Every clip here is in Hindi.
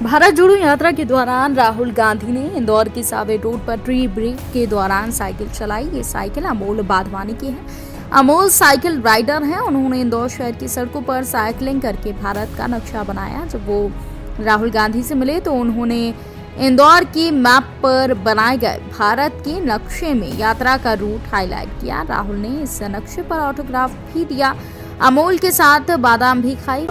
भारत जोड़ो यात्रा के दौरान राहुल गांधी ने इंदौर के सावे रोड पर ट्री ब्रेक के दौरान साइकिल चलाई। ये साइकिल अमोल बाधवानी की है। अमोल साइकिल राइडर हैं। उन्होंने इंदौर शहर की सड़कों पर साइकिलिंग करके भारत का नक्शा बनाया। जब वो राहुल गांधी से मिले तो उन्होंने इंदौर की मैप पर बनाए गए भारत के नक्शे में यात्रा का रूट हाईलाइट किया। राहुल ने इस नक्शे पर ऑटोग्राफ भी दिया। अमोल के साथ बादाम भी खाई।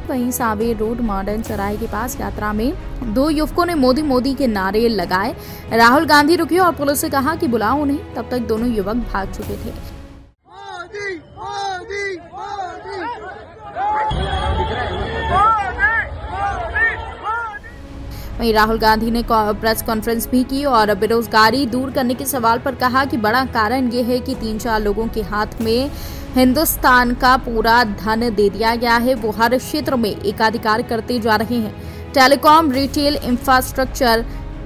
वहीं सावे रोड मॉडर्न चौराहे के पास यात्रा में दो युवकों ने मोदी मोदी के नारे लगाए। राहुल गांधी रुके और पुलिस से कहा कि बुलाओ उन्हें। तब तक दोनों युवक भाग चुके थे। मोदी, मोदी, मोदी। वहीं राहुल गांधी ने प्रेस कॉन्फ्रेंस भी की और बेरोजगारी दूर करने के सवाल पर कहा कि बड़ा कारण ये है कि 3-4 लोगों के हाथ में हिंदुस्तान का पूरा धन दे दिया गया है। वो हर क्षेत्र में एकाधिकार करते जा रहे हैं, टेलीकॉम, रिटेल, इंफ्रास्ट्रक्चर,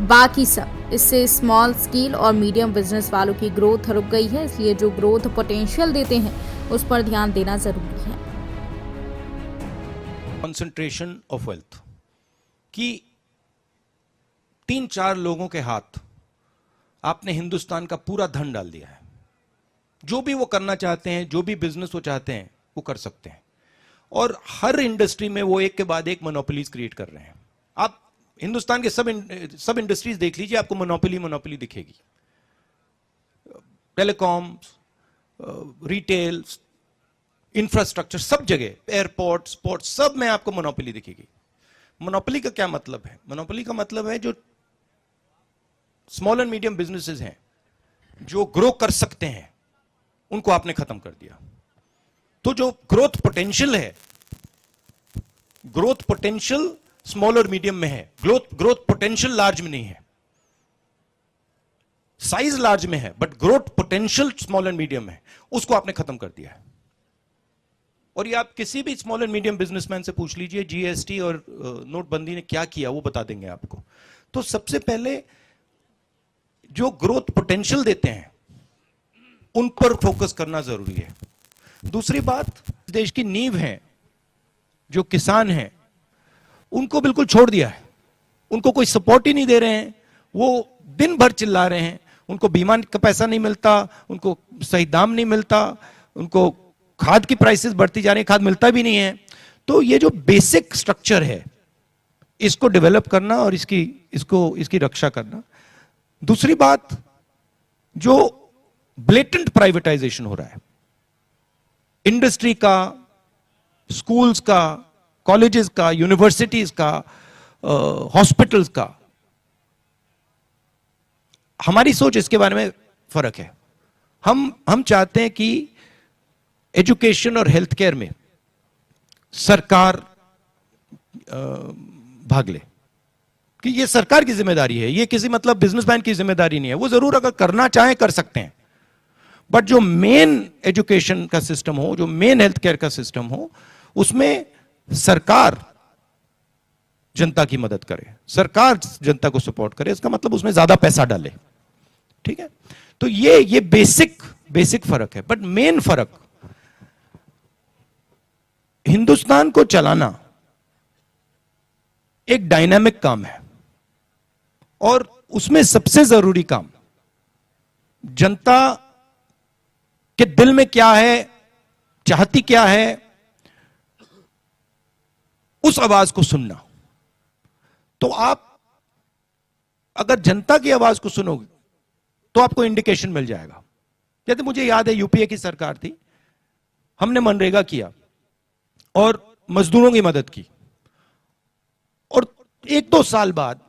बाकी सब। इससे स्मॉल स्केल और मीडियम बिजनेस वालों की ग्रोथ रुक गई है। इसलिए जो ग्रोथ पोटेंशियल देते हैं उस पर ध्यान देना जरूरी है। कंसंट्रेशन ऑफ वेल्थ कि 3-4 लोगों के हाथ आपने हिंदुस्तान का पूरा धन डाल दिया है। जो भी वो करना चाहते हैं, जो भी बिजनेस वो चाहते हैं, वो कर सकते हैं। और हर इंडस्ट्री में वो एक के बाद एक मोनोपोलीज क्रिएट कर रहे हैं। आप हिंदुस्तान के सब इंडस्ट्रीज देख लीजिए, आपको मोनोपोली दिखेगी। टेलीकॉम, रिटेल, इंफ्रास्ट्रक्चर, सब जगह, एयरपोर्ट, स्पोर्ट्स, सब में आपको मोनोपोली दिखेगी। मोनोपोली का क्या मतलब है? मोनोपोली का मतलब है जो स्मॉल एंड मीडियम बिजनेसेस हैं, जो ग्रो कर सकते हैं, उनको आपने खत्म कर दिया। तो जो ग्रोथ पोटेंशियल है, ग्रोथ पोटेंशियल स्मॉल और मीडियम में है, ग्रोथ पोटेंशियल लार्ज में नहीं है। साइज लार्ज में है but growth potential small and medium में है, उसको आपने खत्म कर दिया है। और ये आप किसी भी स्मॉल एंड मीडियम बिजनेसमैन से पूछ लीजिए, जीएसटी और नोटबंदी ने क्या किया, वो बता देंगे आपको। तो सबसे पहले जो ग्रोथ पोटेंशियल देते हैं उन पर फोकस करना जरूरी है। दूसरी बात, देश की नींव है, जो किसान हैं, उनको बिल्कुल छोड़ दिया है। उनको कोई सपोर्ट ही नहीं दे रहे हैं। वो दिन भर चिल्ला रहे हैं, उनको बीमा का पैसा नहीं मिलता, उनको सही दाम नहीं मिलता, उनको खाद की प्राइसेस बढ़ती जा रही है, खाद मिलता भी नहीं है। तो ये जो बेसिक स्ट्रक्चर है, इसको डेवलप करना और इसकी रक्षा करना। दूसरी बात, जो ब्लेटेंट प्राइवेटाइजेशन हो रहा है इंडस्ट्री का, स्कूल्स का, कॉलेजेस का, यूनिवर्सिटीज का, हॉस्पिटल्स का, हमारी सोच इसके बारे में फर्क है। हम चाहते हैं कि एजुकेशन और हेल्थ केयर में सरकार भाग ले, कि ये सरकार की जिम्मेदारी है, ये किसी मतलब बिजनेसमैन की जिम्मेदारी नहीं है। वो जरूर अगर करना चाहे कर सकते हैं, बट जो मेन एजुकेशन का सिस्टम हो, जो मेन हेल्थ केयर का सिस्टम हो, उसमें सरकार जनता की मदद करे, सरकार जनता को सपोर्ट करे। इसका मतलब उसमें ज्यादा पैसा डाले, ठीक है? तो ये बेसिक फर्क है। बट मेन फर्क, हिंदुस्तान को चलाना एक डायनामिक काम है और उसमें सबसे जरूरी काम जनता के दिल में क्या है, चाहती क्या है, उस आवाज को सुनना। तो आप अगर जनता की आवाज को सुनोगे तो आपको इंडिकेशन मिल जाएगा। जैसे मुझे याद है, यूपीए की सरकार थी, हमने मनरेगा किया और मजदूरों की मदद की, और 1-2 साल बाद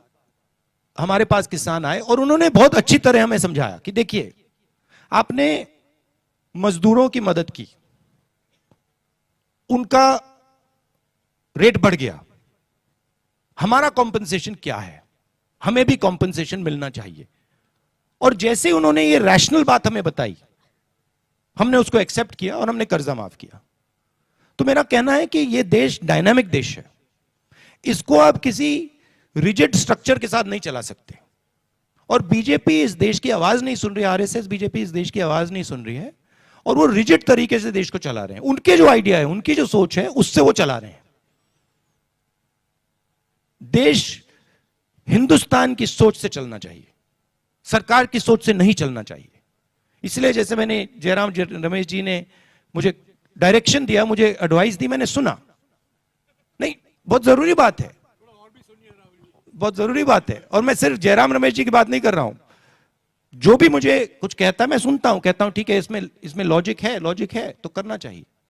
हमारे पास किसान आए और उन्होंने बहुत अच्छी तरह हमें समझाया कि देखिए, आपने मजदूरों की मदद की, उनका रेट बढ़ गया, हमारा कॉम्पनसेशन क्या है, हमें भी कॉम्पनसेशन मिलना चाहिए। और जैसे ही उन्होंने ये रैशनल बात हमें बताई, हमने उसको एक्सेप्ट किया और हमने कर्जा माफ किया। तो मेरा कहना है कि ये देश डायनामिक देश है, इसको आप किसी रिजिड स्ट्रक्चर के साथ नहीं चला सकते। और बीजेपी इस देश की आवाज नहीं सुन रही, आरएसएस बीजेपी इस देश की आवाज नहीं सुन रही है, और वो रिजिड तरीके से देश को चला रहे हैं। उनके जो आइडिया है, उनकी जो सोच है, उससे वो चला रहे हैं। देश हिंदुस्तान की सोच से चलना चाहिए, सरकार की सोच से नहीं चलना चाहिए। इसलिए जैसे मैंने जयराम रमेश जी ने मुझे डायरेक्शन दिया, मुझे एडवाइस दी, मैंने सुना। नहीं, बहुत जरूरी बात है, बहुत जरूरी बात है। और मैं सिर्फ जयराम रमेश जी की बात नहीं कर रहा हूं, जो भी मुझे कुछ कहता है मैं सुनता हूं, कहता हूं ठीक है, इसमें लॉजिक है तो करना चाहिए।